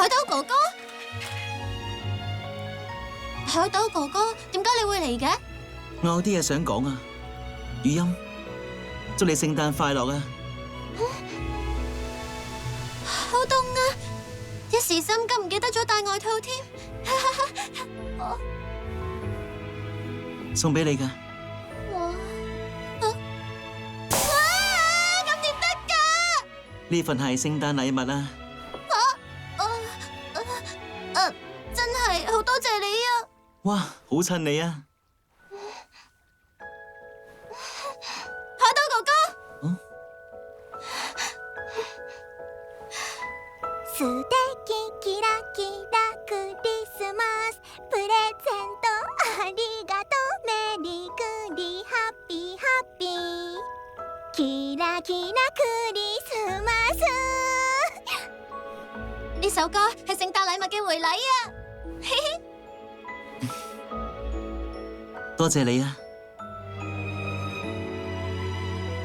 海斗哥哥，海斗哥哥，點解你會嚟嘅？我有啲嘢想講啊，語音，祝你聖誕快樂啊！好凍啊！一時心急唔記得咗帶外套添。送俾你噶。哇！咁點得㗎？呢份係聖誕禮物啊！真係好多謝你啊！哇，好襯你啊！海斗哥哥。素敵キラキラクリスマスプレゼントありがとうメリークリハッピーハッピーキラキラクリスマス。呢首歌係聖誕禮物嘅回禮啊！多謝你啊！